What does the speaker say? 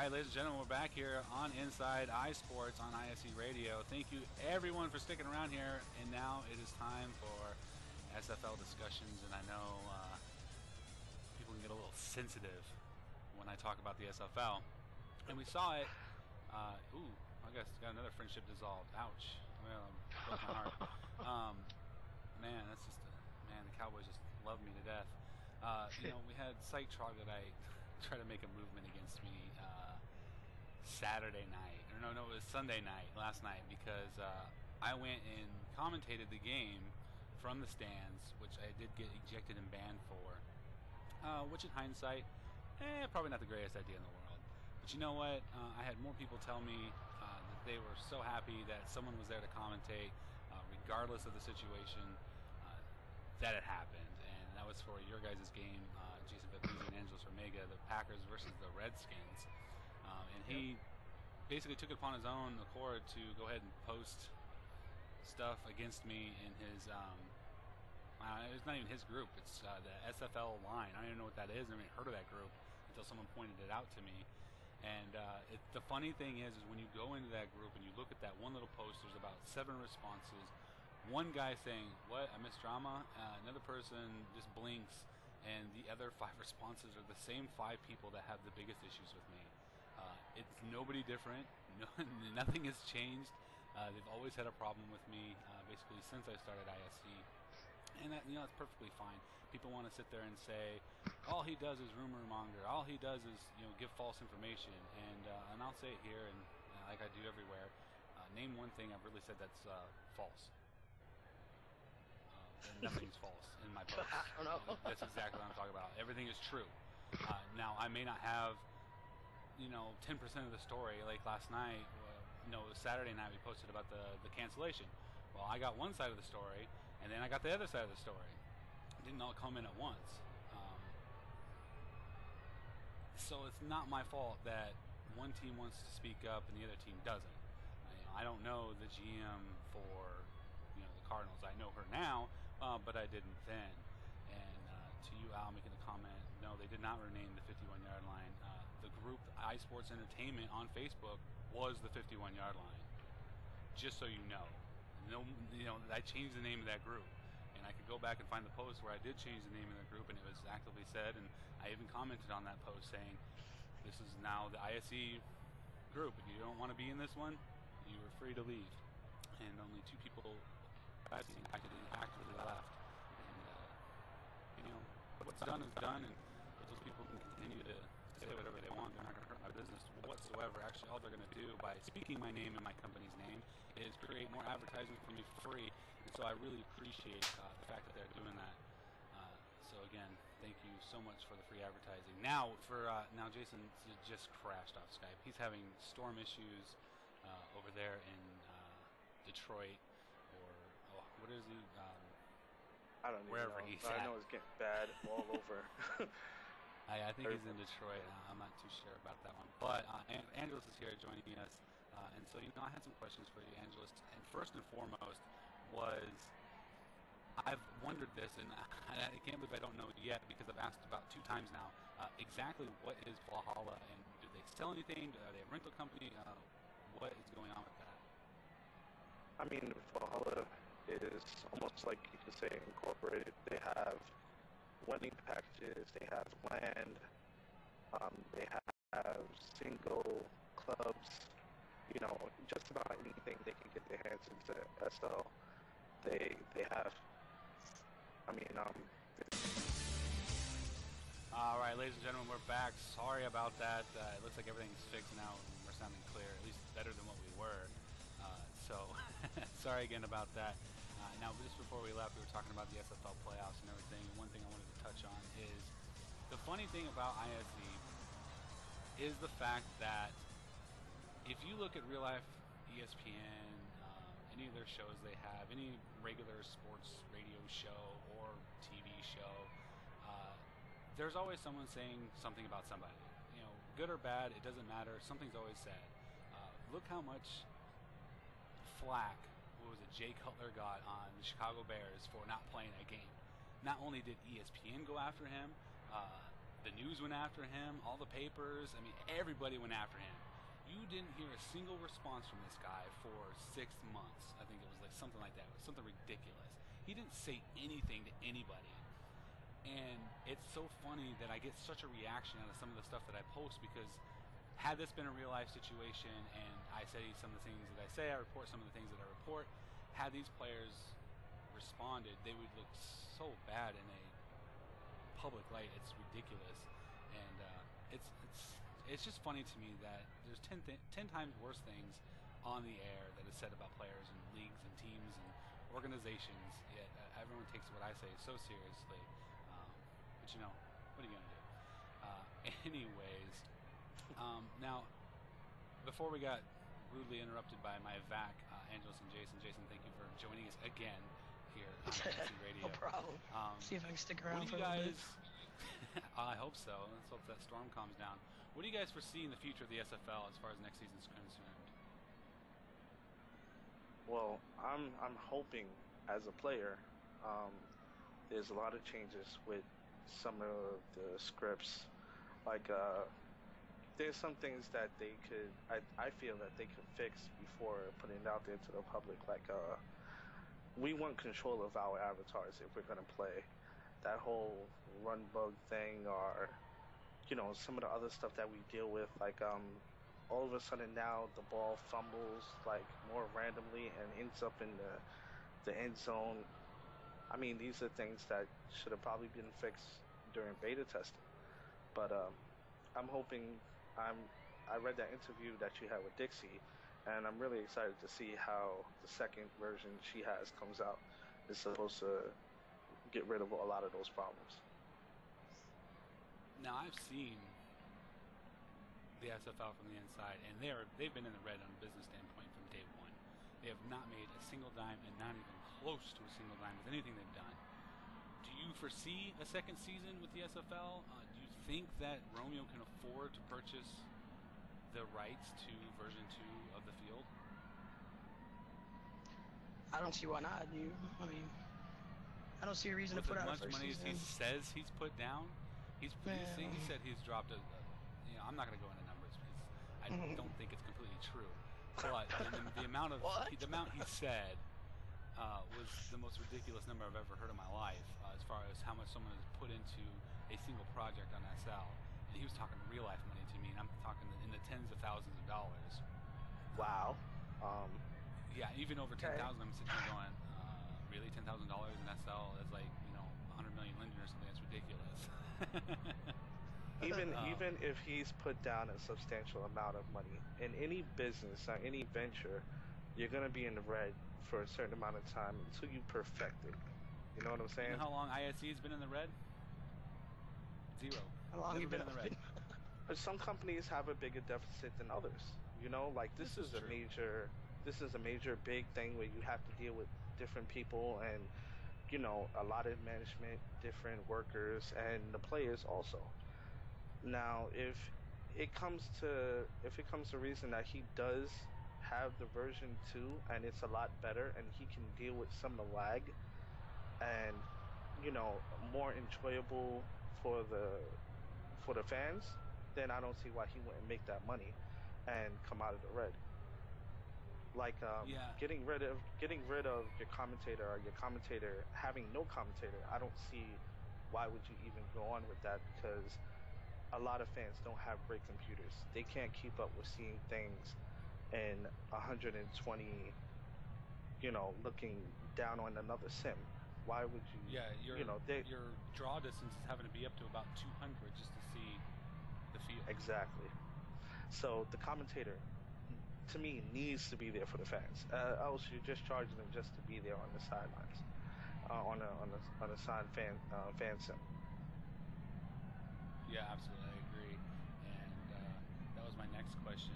right, ladies and gentlemen, we're back here on Inside iSports on ISE Radio. Thank you, everyone, for sticking around here. And now it is time for SFL discussions. And I know people can get a little sensitive when I talk about the SFL. And we saw it. I guess got another friendship dissolved. Ouch. Well, broke my heart. Man, that's just man. The Cowboys just love me to death. You know, we had Sightrog that I tried to make a movement against me Saturday night. Or no, it was Sunday night, last night, because I went and commentated the game from the stands, which I did get ejected and banned for. Which in hindsight, probably not the greatest idea in the world. But you know what? I had more people tell me that they were so happy that someone was there to commentate, regardless of the situation, that it happened. And that was for your guys' game, Jason Vapenzi and Angelus Ormega, the Packers versus the Redskins. And he basically took it upon his own accord to go ahead and post stuff against me in his... it's not even his group. It's the SFL line. I don't even know what that is. I haven't heard of that group until someone pointed it out to me. And the funny thing is when you go into that group and you look at that one little post, there's about 7 responses. One guy saying, "What? I missed drama." Another person just blinks, and the other 5 responses are the same 5 people that have the biggest issues with me. It's nobody different. Nothing has changed. They've always had a problem with me, basically since I started ISC. And that, that's perfectly fine. People want to sit there and say, all he does is rumor monger. All he does is, give false information. And I'll say it here, and like I do everywhere. Name one thing I've really said that's false. And nothing's false in my post. I don't know. That's exactly what I'm talking about. Everything is true. Now I may not have, 10% of the story. Like last night, Saturday night we posted about the cancellation. Well, I got one side of the story, and then I got the other side of the story. It didn't all come in at once. So it's not my fault that one team wants to speak up and the other team doesn't. I don't know the GM for the Cardinals. I know her now, but I didn't then. And to you, Al, making a comment, no, they did not rename the 51-yard line. The group iSports Entertainment on Facebook was the 51-yard line. Just so you know. I changed the name of that group, and I could go back and find the post where I did change the name of the group, and it was actively said, and I even commented on that post saying, this is now the ISE group. If you don't want to be in this one, you are free to leave. And only 2 people actually left. And, what's done is done, and those people can continue to say whatever they want. They're not going to hurt my business whatsoever. Actually, all they're going to do by speaking my name and my company's name is create more advertising for me for free. And so I really appreciate the fact that they're doing that. So again, thank you so much for the free advertising. Now, now Jason just crashed off Skype. He's having storm issues over there in Detroit, or what is he? I don't wherever even know. He's at. I know it's getting bad all over. I think he's in Detroit. I'm not too sure about that one. But Angelus is here joining us. And so, I had some questions for you, Angelus. And first and foremost was, I've wondered this, and I can't believe I don't know it yet because I've asked about 2 times now, exactly what is Valhalla, and do they sell anything? Are they a rental company? What is going on with that? I mean, Valhalla is almost like you could say incorporated. They have wedding packages, they have land, they have single clubs, just about anything they can get their hands into SL. They have, All right, ladies and gentlemen, we're back. Sorry about that. It looks like everything's fixed now. We're sounding clear, at least better than what we were. So, sorry again about that. Now, just before we left, we were talking about the SFL playoffs and everything. One thing I wanted to touch on is the funny thing about ISE is the fact that if you look at real life ESPN, any of their shows they have, any regular sports radio show or TV show, there's always someone saying something about somebody. Good or bad, it doesn't matter. Something's always said. Look how much flack Jay Cutler got on the Chicago Bears for not playing a game. Not only did ESPN go after him, the news went after him, all the papers. I mean, everybody went after him. You didn't hear a single response from this guy for 6 months. I think it was like something like that. It was something ridiculous. He didn't say anything to anybody. And it's so funny that I get such a reaction out of some of the stuff that I post, because had this been a real life situation and I say some of the things that I say, I report some of the things that I report, had these players responded, they would look so bad in a public light. It's ridiculous. And it's just funny to me that there's 10 times worse things on the air that is said about players and leagues and teams and organizations, yet everyone takes what I say so seriously. But you know, what are you going to do? Anyways, now, before we got rudely interrupted by my VAC, Angelus and Jason, thank you for joining us again here on ISC Radio. No problem. See if I can stick around for a little bit. I hope so. Let's hope that storm calms down. What do you guys foresee in the future of the SFL as far as next season's concerned? Well, I'm hoping as a player, there's a lot of changes with some of the scripts. Like, there's some things that they could, I feel that they could fix before putting it out there to the public. Like, we want control of our avatars if we're gonna play. That whole run bug thing, or you know, some of the other stuff that we deal with, like all of a sudden now the ball fumbles like more randomly and ends up in the end zone. I mean, these are things that should have probably been fixed during beta testing. But I'm hoping, I read that interview that you had with Dixie, and I'm really excited to see how the second version she has comes out. It's supposed to get rid of a lot of those problems. Now, I've seen the SFL from the inside, and they've been in the red on a business standpoint from day one. They have not made a single dime, and not even close to a single dime with anything they've done. Do you foresee a second season with the SFL? Do you think that Romeo can afford to purchase the rights to version 2 of the field? I don't see why not. I mean, I don't see a reason to put out a first season. With as much money as he says he's put down, he said he's dropped I'm not going to go into numbers because I don't think it's completely true. But the amount he said was the most ridiculous number I've ever heard in my life, as far as how much someone has put into a single project on SL. And he was talking real life money to me, and I'm talking in the tens of thousands of dollars. Wow. Yeah, even over 10,000. I'm sitting here going, really, $10,000 in SL is like 100 million Linden or something. That's ridiculous. Even if he's put down a substantial amount of money in any business or any venture, you're gonna be in the red for a certain amount of time until you perfect it. You know what I'm saying? You know how long ISC has been in the red? 0. How long have you been in the red? But some companies have a bigger deficit than others. You know, like this is a major big thing where you have to deal with different people and a lot of management, different workers, and the players also. Now, if it comes to reason that he does have the version 2 and it's a lot better and he can deal with some of the lag and more enjoyable for the fans, then I don't see why he wouldn't make that money and come out of the red. Like getting rid of your commentator, or your commentator having no commentator, I don't see why would you even go on with that, because a lot of fans don't have great computers. They can't keep up with seeing things in 120, looking down on another sim. Why would you? Yeah, your draw distance is having to be up to about 200 just to see the field. Exactly. So the commentator, to me, needs to be there for the fans. Else you're just charging them just to be there on the sidelines, on a side fan sim. Yeah, absolutely, I agree. And that was my next question.